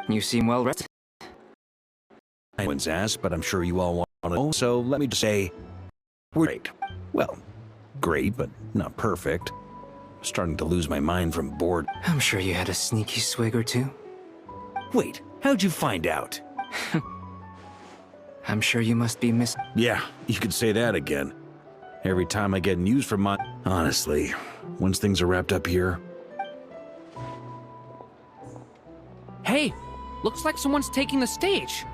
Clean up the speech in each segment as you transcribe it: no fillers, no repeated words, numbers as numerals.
You seem well rested. Anyone's asked, but I'm sure you all want to know, so let me just say, we're great. Well, great, but not perfect. Starting to lose my mind from boredom. I'm sure you had a sneaky swig or two. Wait, how'd you find out? I'm sure you must be Yeah, you could say that again. Every time I get news from my... Honestly, once things are wrapped up here... Hey, looks like someone's taking the stage.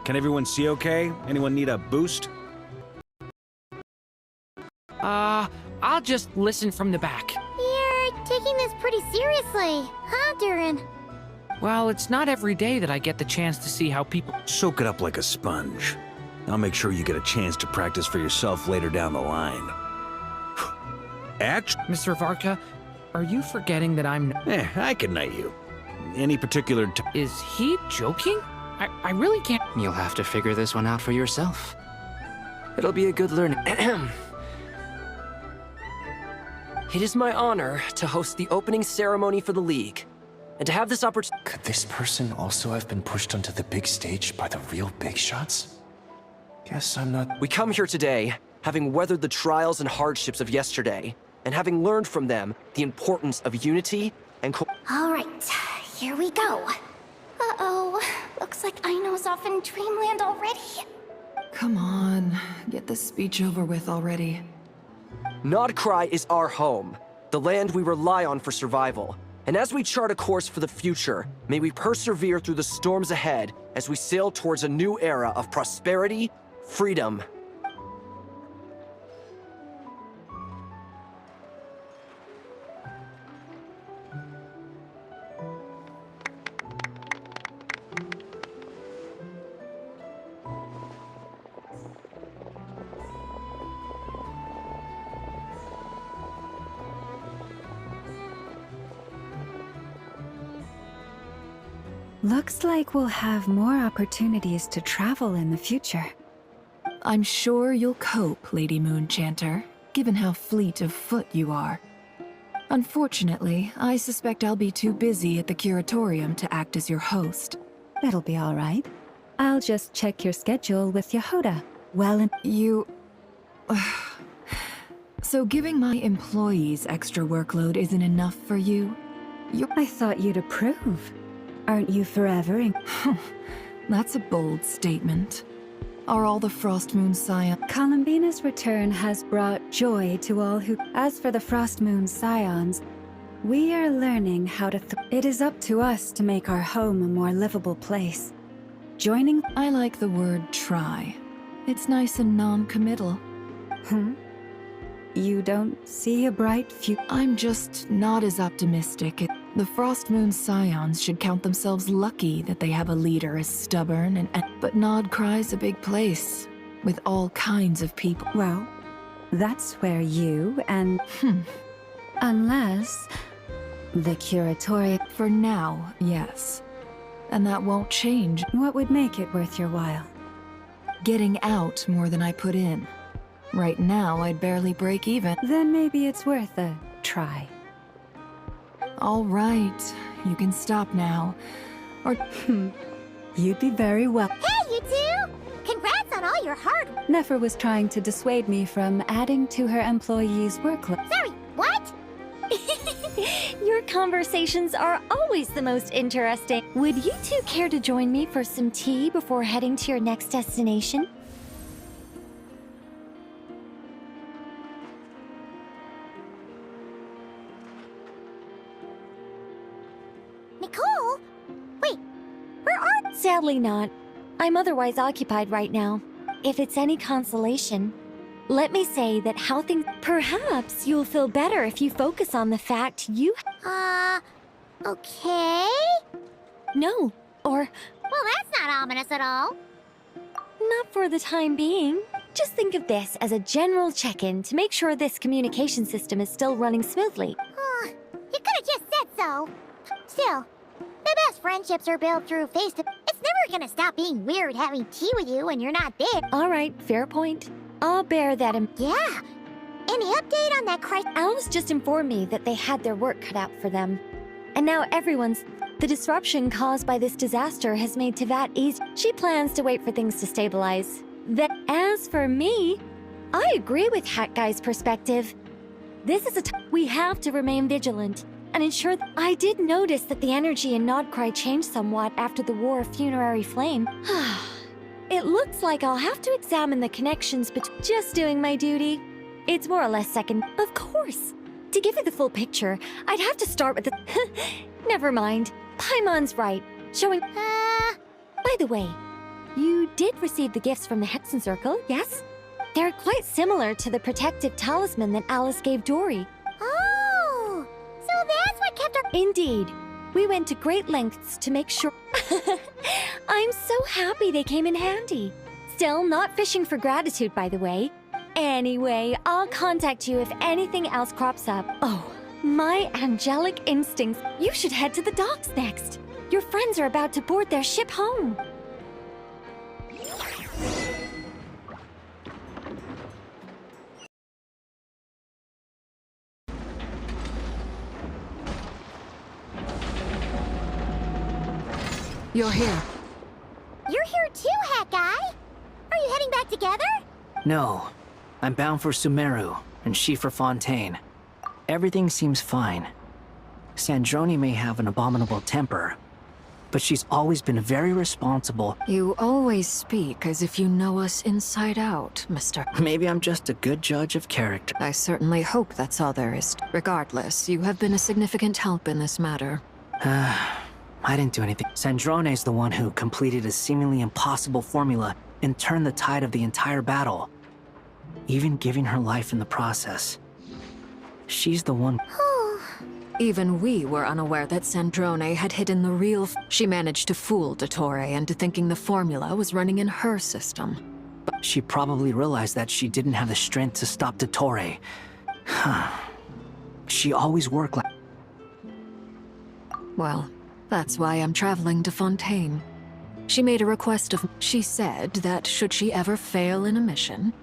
Can everyone see okay? Anyone need a boost? I'll just listen from the back. You're taking this pretty seriously, huh, Durin? Well, it's not every day that I get the chance to see how people... Soak it up like a sponge. I'll make sure you get a chance to practice for yourself later down the line. Mr. Varka, are you forgetting that I'm... I can knight you. Any particular Is he joking? I really can't... You'll have to figure this one out for yourself. It'll be a good learning. It is my honor to host the opening ceremony for the League, and to have this opportunity... Could this person also have been pushed onto the big stage by the real big shots? Guess I'm not... We come here today, having weathered the trials and hardships of yesterday, and having learned from them the importance of unity and All right, here we go. Uh-oh, looks like Aino's off in Dreamland already. Come on, get this speech over with already. Nodcry is our home, the land we rely on for survival. And as we chart a course for the future, may we persevere through the storms ahead as we sail towards a new era of prosperity, freedom. Looks like we'll have more opportunities to travel in the future. I'm sure you'll cope, Lady Moonchanter, given how fleet of foot you are. Unfortunately, I suspect I'll be too busy at the curatorium to act as your host. That'll be all right. I'll just check your schedule with Yehoda. You... So giving my employees extra workload isn't enough for you? I thought you'd approve. Aren't you forever in... That's a bold statement. Are all the Frostmoon Scions... Columbina's return has brought joy to all who... As for the Frostmoon Scions, we are learning how to... It is up to us to make our home a more livable place. Joining... I like the word try. It's nice and non-committal. You don't see a bright future? I'm just not as optimistic. The Frostmoon Scions should count themselves lucky that they have a leader as stubborn and... But Nodcry's a big place, with all kinds of people. Well, that's where you and... Unless... The curatorium... For now, yes. And that won't change. What would make it worth your while? Getting out more than I put in. Right now, I'd barely break even. Then maybe it's worth a try. All right, you can stop now. Or... You'd be very well. Hey, you two! Congrats on all your hard work. Nefer was trying to dissuade me from adding to her employees' workload. Sorry, what? Your conversations are always the most interesting. Would you two care to join me for some tea before heading to your next destination? Nicole? Wait, where are... Sadly not. I'm otherwise occupied right now. If it's any consolation, let me say that how things... Perhaps you'll feel better if you focus on the fact you... Okay? No, or... Well, that's not ominous at all. Not for the time being. Just think of this as a general check-in to make sure this communication system is still running smoothly. You could have just said so. Still, the best friendships are built through face-to... It's never gonna stop being weird having tea with you when you're not there. All right, fair point. I'll bear that in... Yeah. Any update on that Christ... Owls just informed me that they had their work cut out for them. And now everyone's... The disruption caused by this disaster has made Teyvat easy. She plans to wait for things to stabilize. As for me, I agree with Hat Guy's perspective. This is we have to remain vigilant and ensure that I did notice that the energy in Nodcry changed somewhat after the War of Funerary Flame. It looks like I'll have to examine the connections between just doing my duty. It's more or less second. Of course. To give you the full picture, I'd have to start with the... Never mind. Paimon's right. Showing... By the way, you did receive the gifts from the Hexen Circle, yes? They're quite similar to the protective talisman that Alice gave Dory. Oh! So that's what kept her... Indeed. We went to great lengths to make sure... I'm so happy they came in handy. Still, not fishing for gratitude, by the way. Anyway, I'll contact you if anything else crops up. Oh, my angelic instincts. You should head to the docks next. Your friends are about to board their ship home. You're here. You're here too, Hat Guy! Are you heading back together? No. I'm bound for Sumeru, and she for Fontaine. Everything seems fine. Sandrone may have an abominable temper, but she's always been very responsible. You always speak as if you know us inside out, mister. Maybe I'm just a good judge of character. I certainly hope that's all there is. Regardless, you have been a significant help in this matter. I didn't do anything. Sandrone's the one who completed a seemingly impossible formula and turned the tide of the entire battle, even giving her life in the process. She's the one... Even we were unaware that Sandrone had hidden the real... She managed to fool Dottore into thinking the formula was running in her system. But she probably realized that she didn't have the strength to stop Dottore. She always worked like... Well, that's why I'm traveling to Fontaine. She made a request of... She said that should she ever fail in a mission...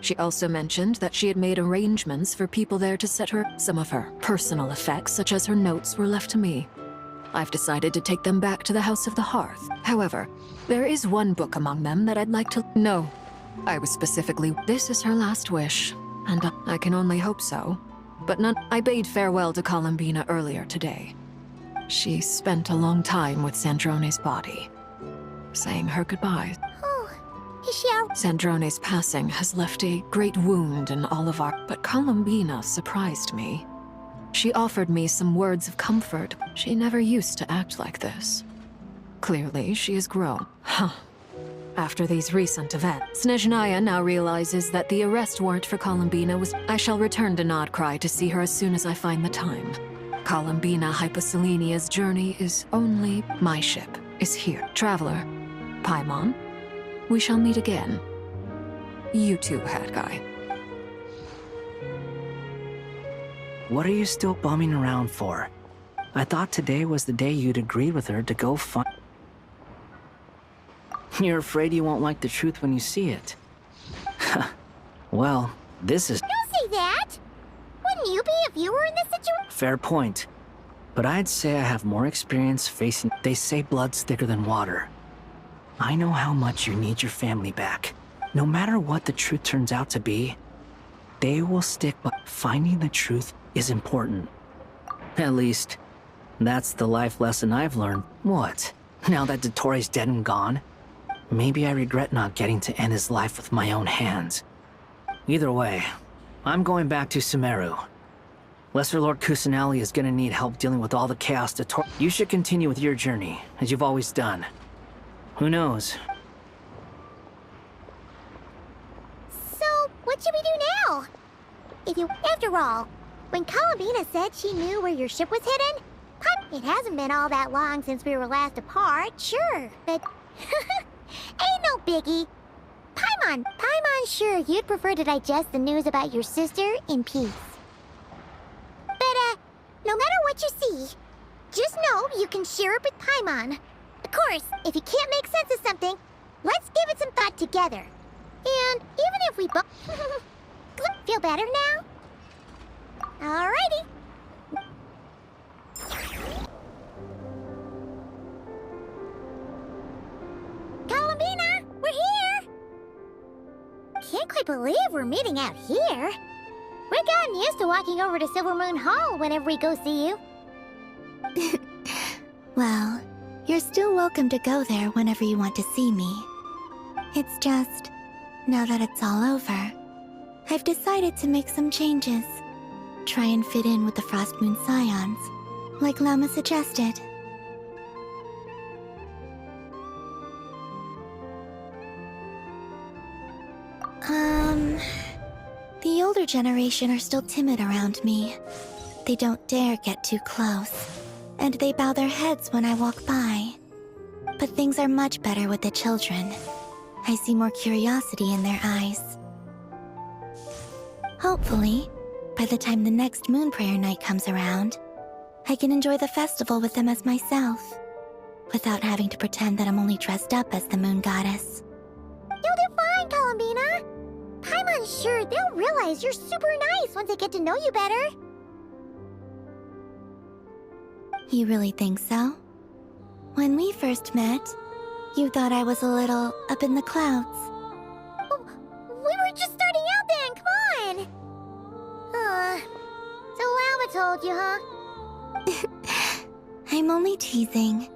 She also mentioned that she had made arrangements for people there to set her... Some of her personal effects, such as her notes, were left to me. I've decided to take them back to the House of the Hearth. However, there is one book among them that I'd like to... No. I was specifically... This is her last wish, and I can only hope so. But none... I bade farewell to Columbina earlier today. She spent a long time with Sandrone's body, saying her goodbyes. Is she out? Sandrone's passing has left a great wound in all of our... But Columbina surprised me. She offered me some words of comfort. She never used to act like this. Clearly, she has grown. After these recent events, Snezhnaya now realizes that the arrest warrant for Columbina was... I shall return to Nodcry to see her as soon as I find the time. Columbina Hyposelenia's journey is only... My ship is here. Traveler, Paimon, we shall meet again. You too, Hat Guy. What are you still bumming around for? I thought today was the day you'd agreed with her to go find... You're afraid you won't like the truth when you see it. Well, this is... Don't say that! Wouldn't you be if you were in this situation? Fair point. But I'd say I have more experience facing... They say blood's thicker than water. I know how much you need your family back. No matter what the truth turns out to be, they will stick by... Finding the truth is important. At least, that's the life lesson I've learned. What? Now that Dottore's dead and gone? Maybe I regret not getting to end his life with my own hands. Either way, I'm going back to Sumeru. Lesser Lord Kusanali is gonna need help dealing with all the chaos Dottore... You should continue with your journey, as you've always done. Who knows? So, what should we do now? After all, when Columbina said she knew where your ship was hidden, it hasn't been all that long since we were last apart, sure, but... Ain't no biggie. Paimon's sure you'd prefer to digest the news about your sister in peace. But, no matter what you see, just know you can share it with Paimon. Of course, if you can't make sense of something, let's give it some thought together. And even if we both... Feel better now? Alrighty. can't quite believe we're meeting out here. We've gotten used to walking over to Silver Moon Hall whenever we go see you. Well, you're still welcome to go there whenever you want to see me. It's just, now that it's all over, I've decided to make some changes. Try and fit in with the Frost Moon Scions, like Llama suggested. The older generation are still timid around me. They don't dare get too close, and they bow their heads when I walk by. But things are much better with the children. I see more curiosity in their eyes. Hopefully, by the time the next Moon Prayer Night comes around, I can enjoy the festival with them as myself, without having to pretend that I'm only dressed up as the Moon Goddess. You'll do fine, Columbina. I'm unsure they'll realize you're super nice once they get to know you better. You really think so? When we first met, you thought I was a little up in the clouds. Oh, we were just starting out then, come on! So Llama told you, huh? I'm only teasing.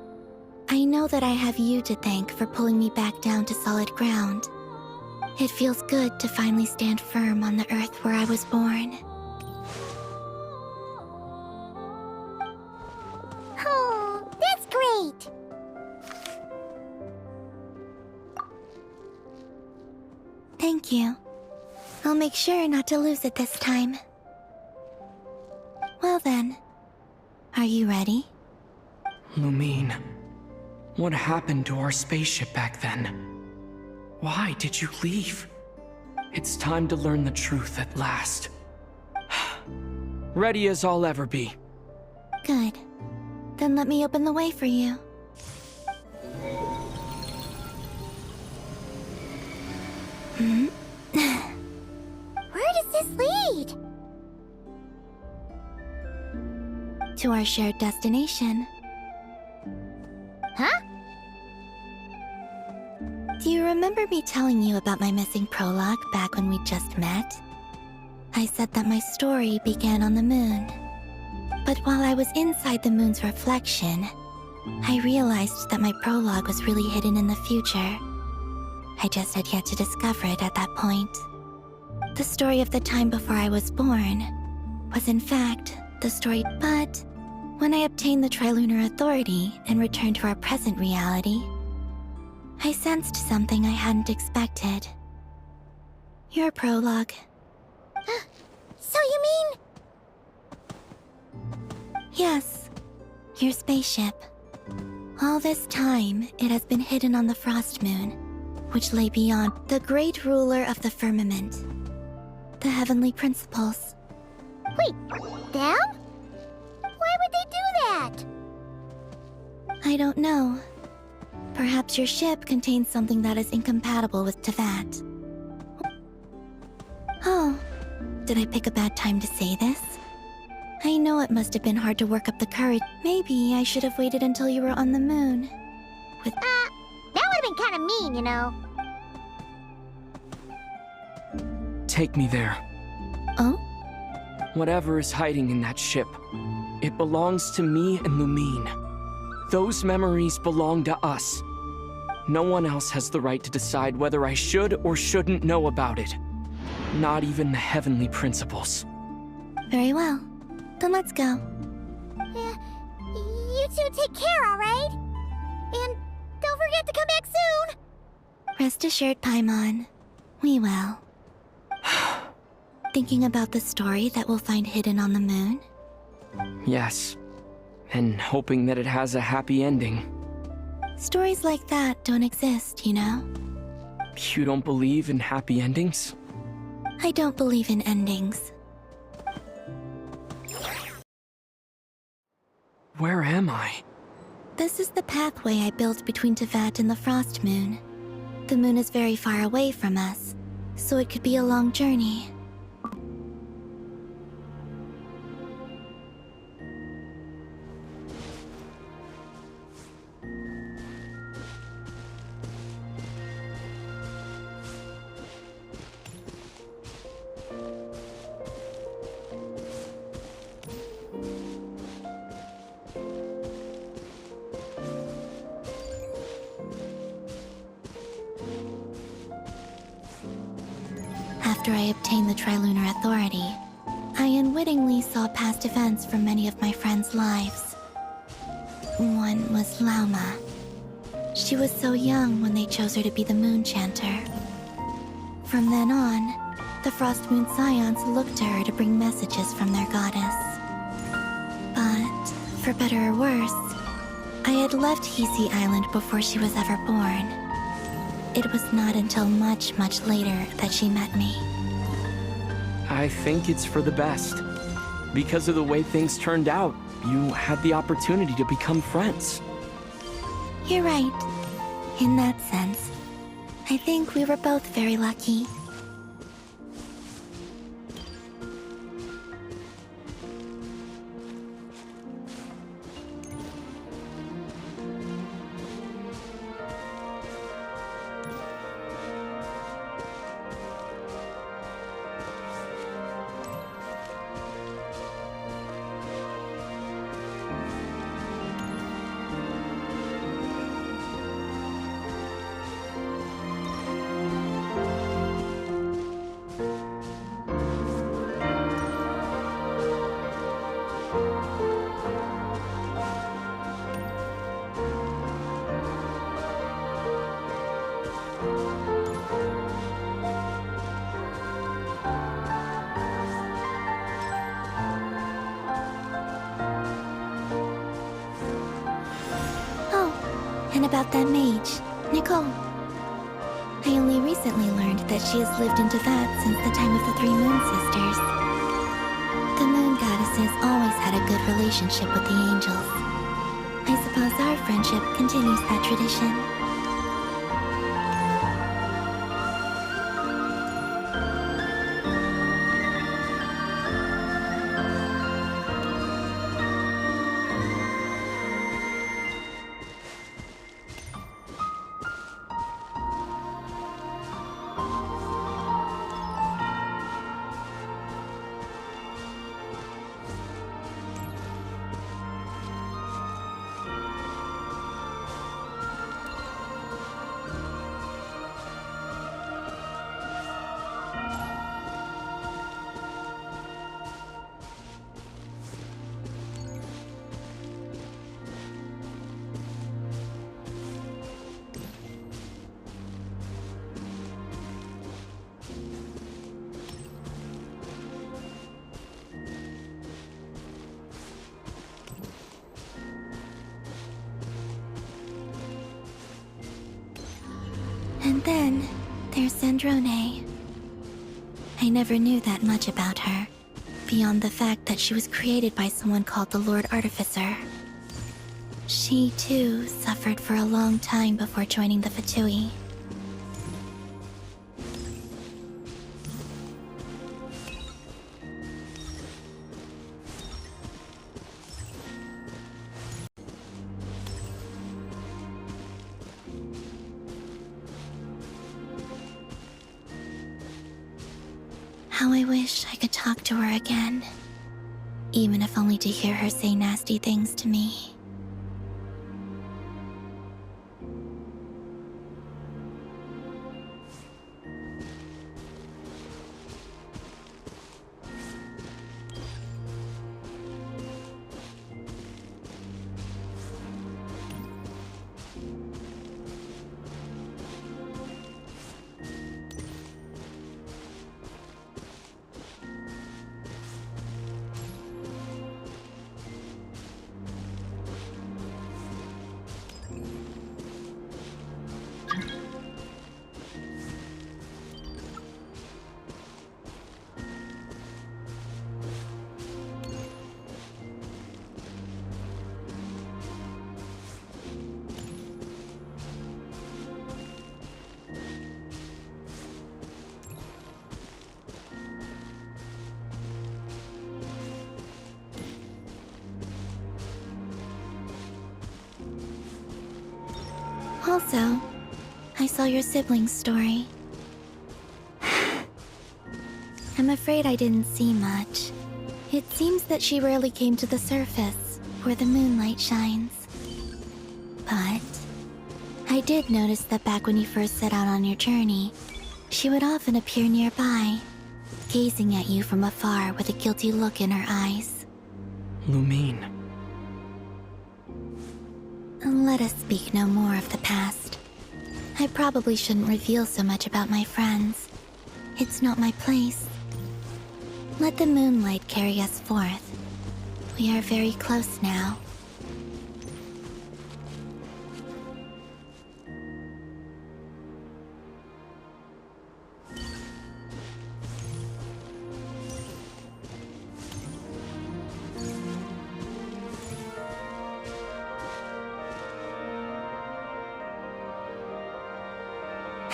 I know that I have you to thank for pulling me back down to solid ground. It feels good to finally stand firm on the earth where I was born. Oh, that's great! Thank you. I'll make sure not to lose it this time. Well then, are you ready? Lumine, what happened to our spaceship back then? Why did you leave? It's time to learn the truth at last. Ready as I'll ever be. Good. Then let me open the way for you. Where does this lead? To our shared destination. Huh? Do you remember me telling you about my missing prologue back when we just met? I said that my story began on the moon. But while I was inside the moon's reflection, I realized that my prologue was really hidden in the future. I just had yet to discover it at that point. The story of the time before I was born was in fact the story, but when I obtained the Trilunar Authority and returned to our present reality, I sensed something I hadn't expected. Your prologue. So you mean... Yes, your spaceship. All this time, it has been hidden on the Frost Moon, which lay beyond the great ruler of the firmament, the heavenly principles. Wait, them? Why would they do that? I don't know. Perhaps your ship contains something that is incompatible with Teyvat. Oh, did I pick a bad time to say this? I know it must have been hard to work up the courage. Maybe I should have waited until you were on the moon. That would have been kind of mean, you know. Take me there. Oh? Whatever is hiding in that ship, it belongs to me and Lumine. Those memories belong to us. No one else has the right to decide whether I should or shouldn't know about it. Not even the heavenly principles. Very well. Then let's go. You two take care, alright? And don't forget to come back soon! Rest assured, Paimon. We will. Thinking about the story that we'll find hidden on the moon? Yes. And hoping that it has a happy ending. Stories like that don't exist, you know? You don't believe in happy endings? I don't believe in endings. Where am I? This is the pathway I built between Teyvat and the Frost Moon. The moon is very far away from us, so it could be a long journey. after I obtained the Trilunar Authority, I unwittingly saw past events from many of my friends' lives. One was Lauma. She was so young when they chose her to be the Moon Chanter. From then on, the Frost Moon Scions looked to her to bring messages from their goddess. But, for better or worse, I had left Hisi Island before she was ever born. It was not until much later that she met me. I think it's for the best. Because of the way things turned out, you had the opportunity to become friends. You're right. In that sense, I think we were both very lucky. And about that mage, Nicole. I only recently learned that she has lived into that since the time of the Three Moon Sisters. The Moon Goddesses always had a good relationship with the angels. I suppose our friendship continues that tradition. And then, there's Zandrone. I never knew that much about her, beyond the fact that she was created by someone called the Lord Artificer. She, too, suffered for a long time before joining the Fatui. How I wish I could talk to her again, even if only to hear her say nasty things to me. Also, I saw your sibling's story. I'm afraid I didn't see much. It seems that she rarely came to the surface, where the moonlight shines. But I did notice that back when you first set out on your journey, she would often appear nearby, gazing at you from afar with a guilty look in her eyes. Lumine. Let us speak no more of the past. I probably shouldn't reveal so much about my friends. It's not my place. Let the moonlight carry us forth. We are very close now.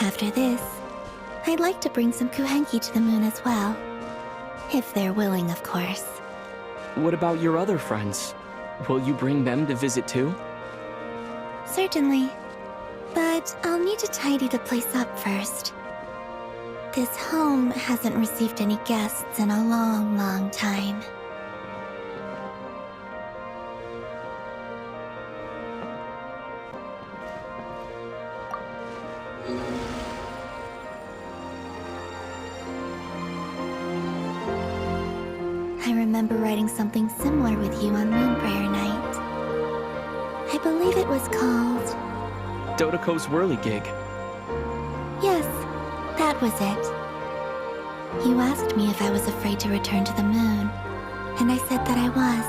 After this, I'd like to bring some kuhenki to the moon as well. If they're willing, of course. What about your other friends? Will you bring them to visit too? Certainly. But I'll need to tidy the place up first. This home hasn't received any guests in a long, long time. I remember writing something similar with you on Moonbriar Night. I believe it was called... Dodoko's whirligig. Yes, that was it. You asked me if I was afraid to return to the moon, and I said that I was.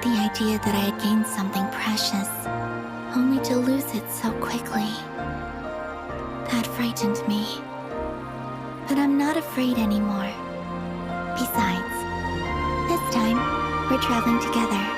The idea that I had gained something precious, only to lose it so quickly. That frightened me. But I'm not afraid anymore. Besides, this time, we're traveling together.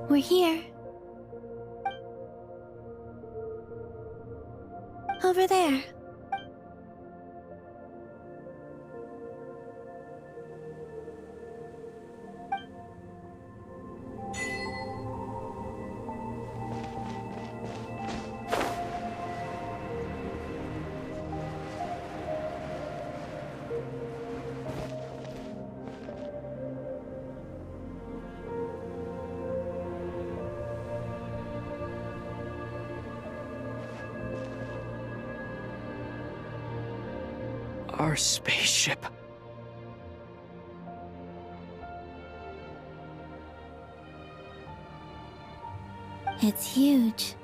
We're here. Over there. Our spaceship. It's huge.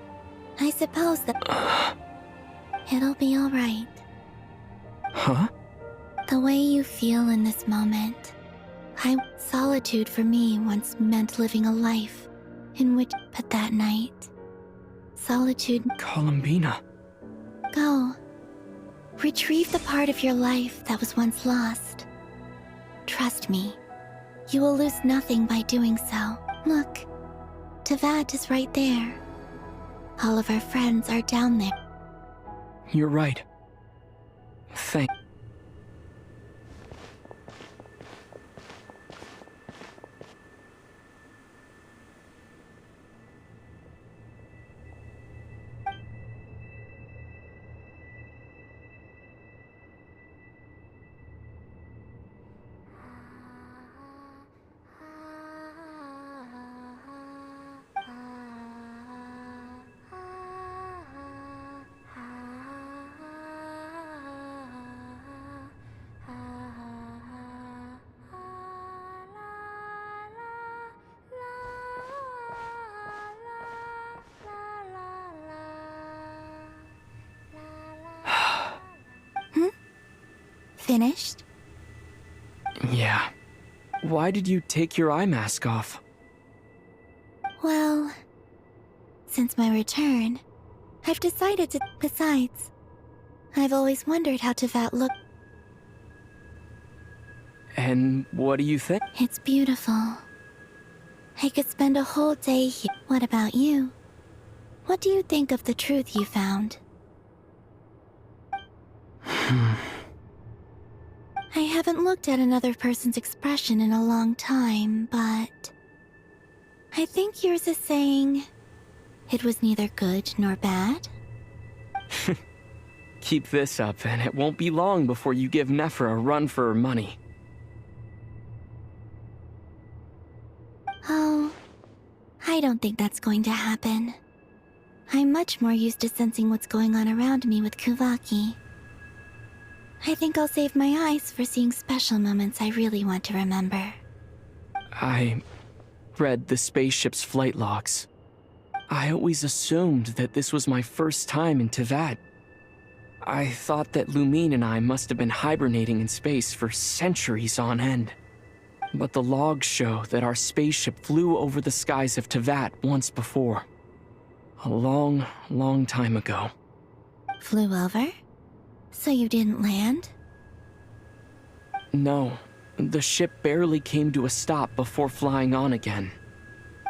I suppose that... It'll be all right. Huh? The way you feel in this moment. Solitude for me once meant living a life in which... But that night... Solitude... Columbina. Go. Retrieve the part of your life that was once lost. Trust me, you will lose nothing by doing so. Look, Teyvat is right there. All of our friends are down there. You're right. Thank... Finished? Yeah. Why did you take your eye mask off? Well, since my return, I've decided to. Besides, I've always wondered how Tevat looked. And what do you think? It's beautiful. I could spend a whole day here. What about you? What do you think of the truth you found? I haven't looked at another person's expression in a long time, but I think yours is saying it was neither good nor bad. Keep this up, and it won't be long before you give Nephra a run for her money. Oh, I don't think that's going to happen. I'm much more used to sensing what's going on around me with Kuvaki. I think I'll save my eyes for seeing special moments I really want to remember. I read the spaceship's flight logs. I always assumed that this was my first time in Tevat. I thought that Lumine and I must have been hibernating in space for centuries on end. But the logs show that our spaceship flew over the skies of Tevat once before. A long, long time ago. Flew over? So you didn't land? No, the ship barely came to a stop before flying on again.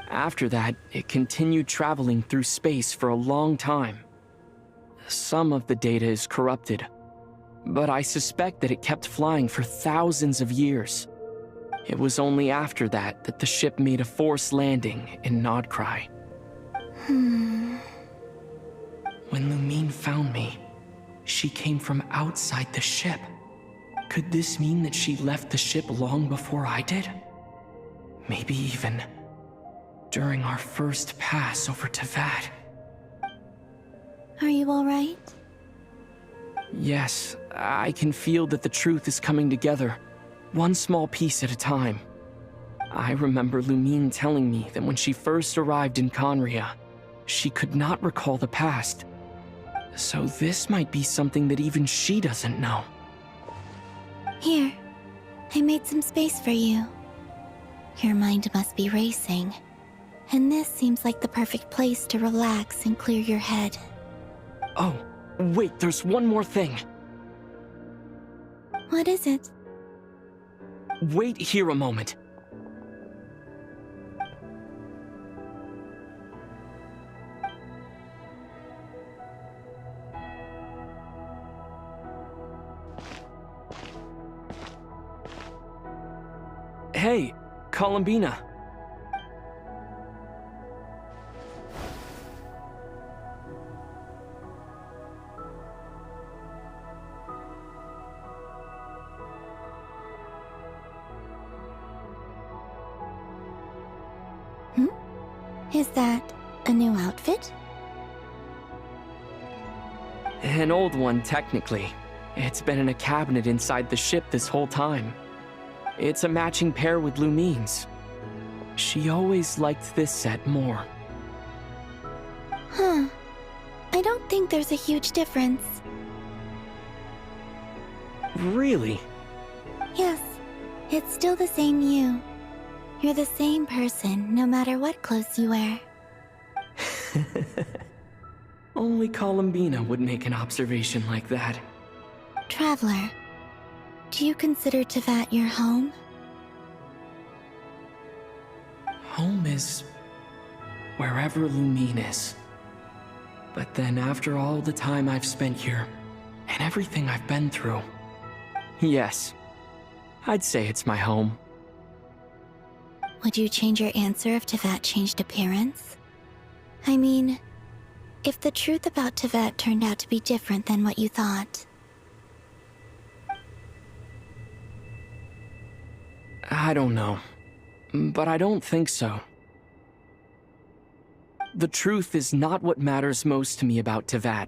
After that, it continued traveling through space for a long time. Some of the data is corrupted, but I suspect that it kept flying for thousands of years. It was only after that that the ship made a forced landing in Nodcry. When Lumine found me, she came from outside the ship. Could this mean that she left the ship long before I did? Maybe even during our first pass over Tevat. Are you alright? Yes, I can feel that the truth is coming together, one small piece at a time. I remember Lumine telling me that when she first arrived in Conria, she could not recall the past. So this might be something that even she doesn't know. Here, I made some space for you. Your mind must be racing, and this seems like the perfect place to relax and clear your head. Oh, wait, there's one more thing. What is it? Wait here a moment. Hey, Columbina. Is that a new outfit? An old one, technically. It's been in a cabinet inside the ship this whole time. It's a matching pair with Lumine's. She always liked this set more. Huh. I don't think there's a huge difference. Really? Yes, it's still the same you. You're the same person, no matter what clothes you wear. Only Columbina would make an observation like that. Traveler, do you consider Tevat your home? Home is wherever Lumine is. But then after all the time I've spent here, and everything I've been through, yes, I'd say it's my home. Would you change your answer if Tevat changed appearance? I mean, if the truth about Tevat turned out to be different than what you thought. I don't know, but I don't think so. The truth is not what matters most to me about Tevat.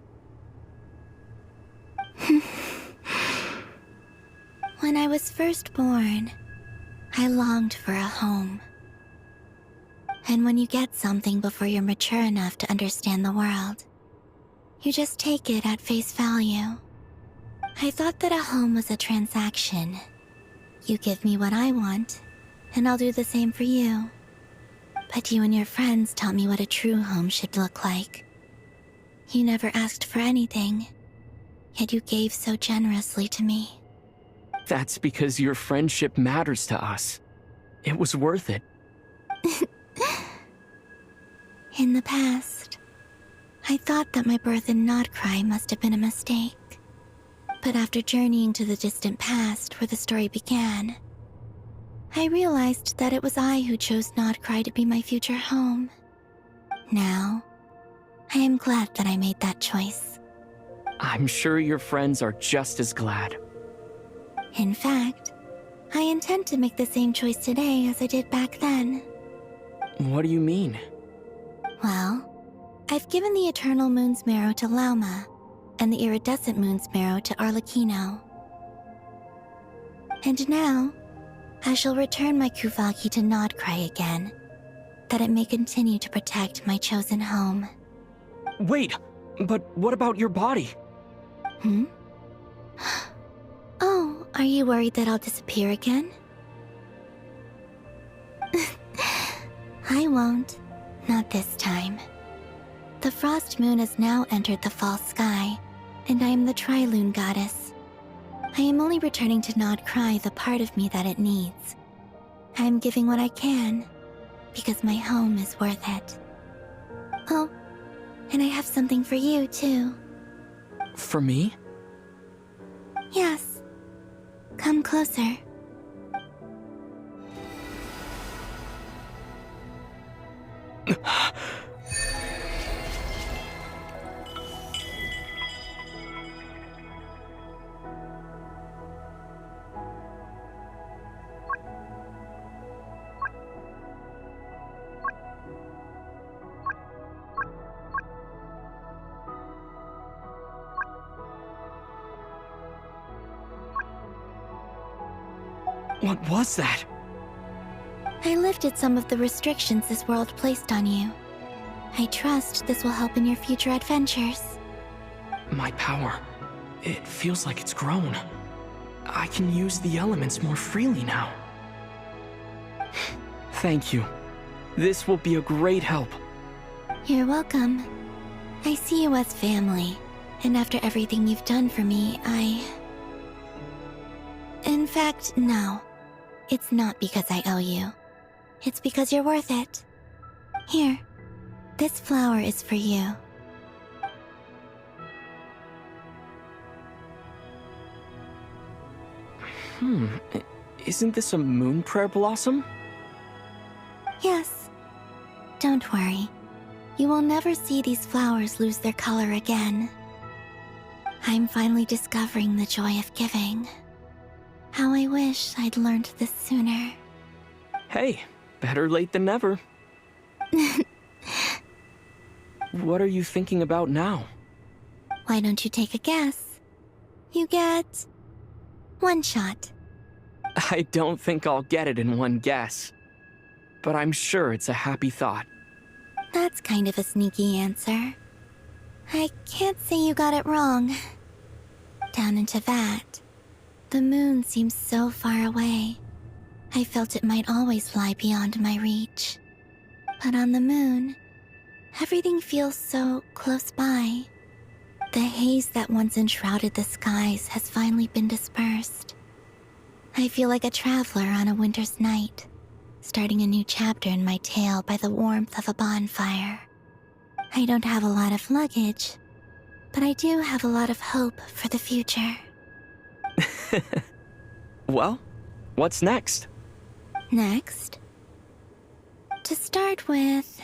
When I was first born, I longed for a home. And when you get something before you're mature enough to understand the world, you just take it at face value. I thought that a home was a transaction. You give me what I want, and I'll do the same for you. But you and your friends taught me what a true home should look like. You never asked for anything, yet you gave so generously to me. That's because your friendship matters to us. It was worth it. In the past, I thought that my birth in Nodcry must have been a mistake. But after journeying to the distant past where the story began, I realized that it was I who chose Nodcry to be my future home. Now, I am glad that I made that choice. I'm sure your friends are just as glad. In fact, I intend to make the same choice today as I did back then. What do you mean? Well, I've given the Eternal Moon's marrow to Lauma, and the Iridescent Moon's marrow to Arlecchino. And now, I shall return my Kuvagi to Nodcry again, that it may continue to protect my chosen home. Wait, but what about your body? Oh, are you worried that I'll disappear again? I won't. Not this time. The Frost Moon has now entered the fall sky, and I am the Trilune Goddess. I am only returning to Nodcry the part of me that it needs. I am giving what I can, because my home is worth it. Oh, and I have something for you, too. For me? Yes. Come closer. What was that? I lifted some of the restrictions this world placed on you. I trust this will help in your future adventures. My power. It feels like it's grown. I can use the elements more freely now. Thank you. This will be a great help. You're welcome. I see you as family, and after everything you've done for me, In fact, no. It's not because I owe you. It's because you're worth it. Here, this flower is for you. Isn't this a moon prayer blossom? Yes. Don't worry. You will never see these flowers lose their color again. I'm finally discovering the joy of giving. How I wish I'd learned this sooner. Hey, better late than never. What are you thinking about now? Why don't you take a guess? You get... one shot. I don't think I'll get it in one guess. But I'm sure it's a happy thought. That's kind of a sneaky answer. I can't say you got it wrong. Down into that, the moon seems so far away. I felt it might always lie beyond my reach. But on the moon, everything feels so close by. The haze that once enshrouded the skies has finally been dispersed. I feel like a traveler on a winter's night, starting a new chapter in my tale by the warmth of a bonfire. I don't have a lot of luggage, but I do have a lot of hope for the future. Well, what's next? Next? To start with,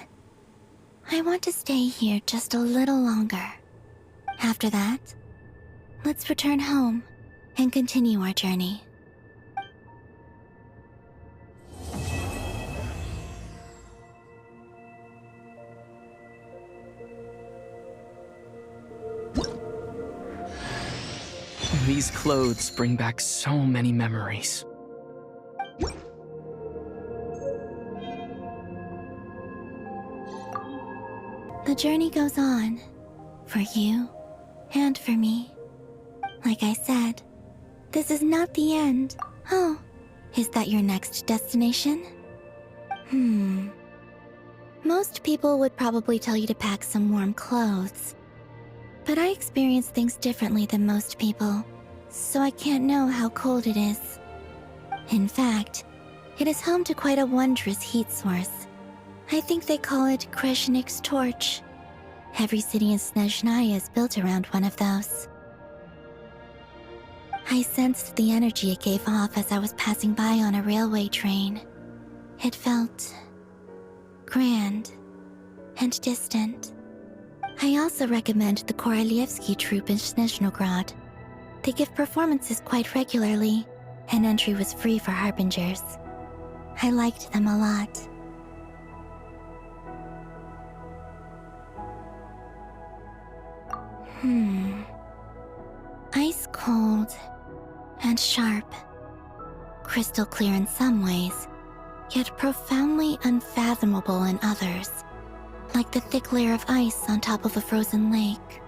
I want to stay here just a little longer. After that, let's return home and continue our journey. These clothes bring back so many memories. The journey goes on, for you and for me. Like I said, this is not the end. Oh, is that your next destination? Most people would probably tell you to pack some warm clothes, But I experience things differently than most people, so I can't know how cold it is. In fact, it is home to quite a wondrous heat source. I think they call it Kreshnik's torch. Every city in Snezhnaya is built around one of those. I sensed the energy it gave off as I was passing by on a railway train. It felt grand and distant. I also recommend the Korolievsky troupe in Snezhnograd. They give performances quite regularly, and entry was free for harbingers. I liked them a lot. Ice cold and sharp. Crystal clear in some ways, yet profoundly unfathomable in others. Like the thick layer of ice on top of a frozen lake.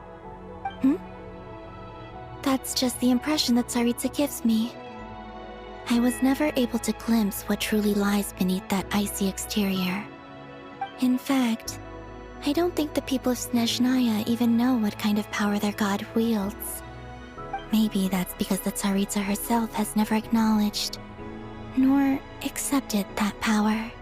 That's just the impression that Tsaritsa gives me. I was never able to glimpse what truly lies beneath that icy exterior. In fact, I don't think the people of Snezhnaya even know what kind of power their god wields. Maybe that's because the Tsaritsa herself has never acknowledged, nor accepted that power.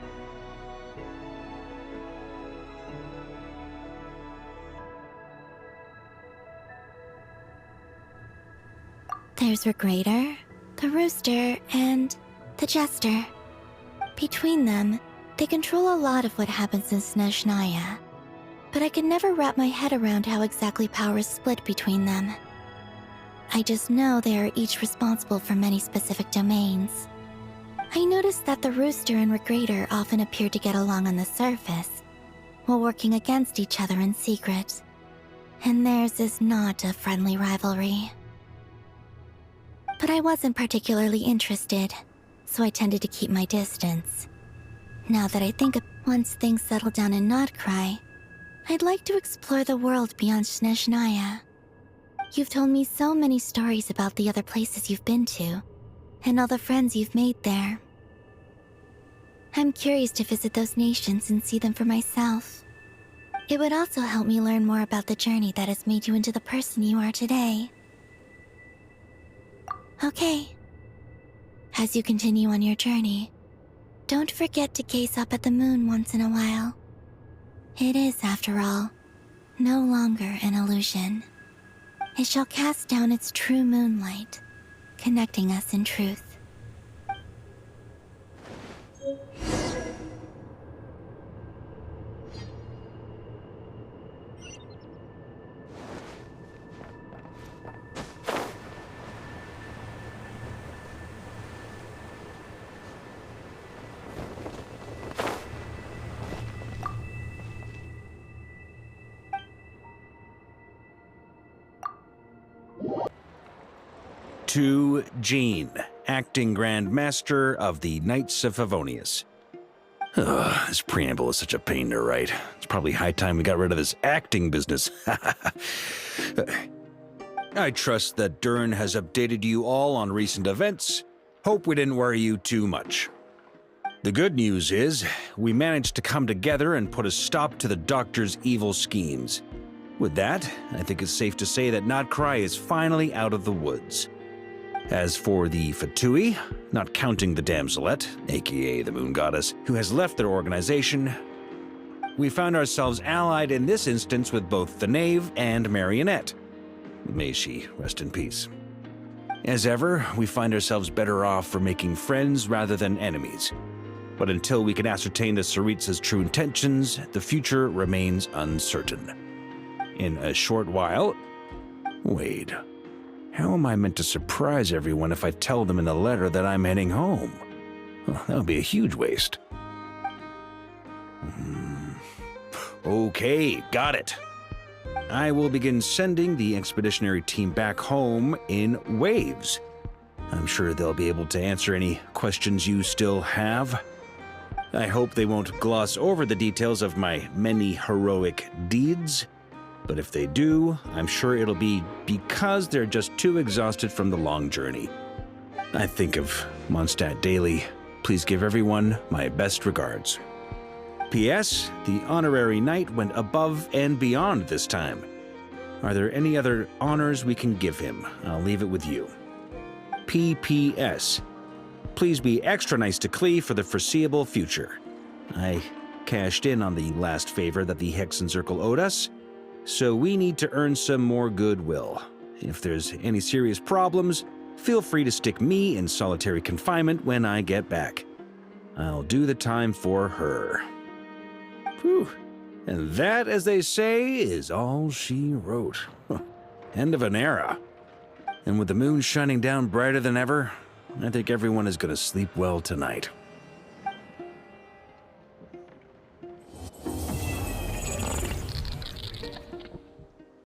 There's Regrator, the Rooster, and the Jester. Between them, they control a lot of what happens in Snezhnaya. But I can never wrap my head around how exactly power is split between them. I just know they are each responsible for many specific domains. I noticed that the Rooster and Regrator often appear to get along on the surface, while working against each other in secret. And theirs is not a friendly rivalry. But I wasn't particularly interested, so I tended to keep my distance. Now that I think of once things settle down in Notcry, I'd like to explore the world beyond Snezhnaya. You've told me so many stories about the other places you've been to, and all the friends you've made there. I'm curious to visit those nations and see them for myself. It would also help me learn more about the journey that has made you into the person you are today. Okay. As you continue on your journey, don't forget to gaze up at the moon once in a while. It is, after all, no longer an illusion. It shall cast down its true moonlight, connecting us in truth. To Jean, Acting Grand Master of the Knights of Favonius. Ugh, this preamble is such a pain to write. It's probably high time we got rid of this acting business. I trust that Dern has updated you all on recent events. Hope we didn't worry you too much. The good news is, we managed to come together and put a stop to the Doctor's evil schemes. With that, I think it's safe to say that Notcry is finally out of the woods. As for the Fatui, not counting the Damselette, aka the Moon Goddess, who has left their organization, we found ourselves allied in this instance with both the Knave and Marionette. May she rest in peace. As ever, we find ourselves better off for making friends rather than enemies. But until we can ascertain the Tsaritsa's true intentions, the future remains uncertain. In a short while... Wait... How am I meant to surprise everyone if I tell them in a letter that I'm heading home? Well, that would be a huge waste. Okay, got it. I will begin sending the expeditionary team back home in waves. I'm sure they'll be able to answer any questions you still have. I hope they won't gloss over the details of my many heroic deeds. But if they do, I'm sure it'll be because they're just too exhausted from the long journey. I think of Mondstadt daily. Please give everyone my best regards. P.S. The honorary knight went above and beyond this time. Are there any other honors we can give him? I'll leave it with you. P.P.S. Please be extra nice to Klee for the foreseeable future. I cashed in on the last favor that the Hexen Circle owed us, so we need to earn some more goodwill. If there's any serious problems, feel free to stick me in solitary confinement when I get back. I'll do the time for her. Whew. And that, as they say, is all she wrote. End of an era. And with the moon shining down brighter than ever, I think everyone is going to sleep well tonight.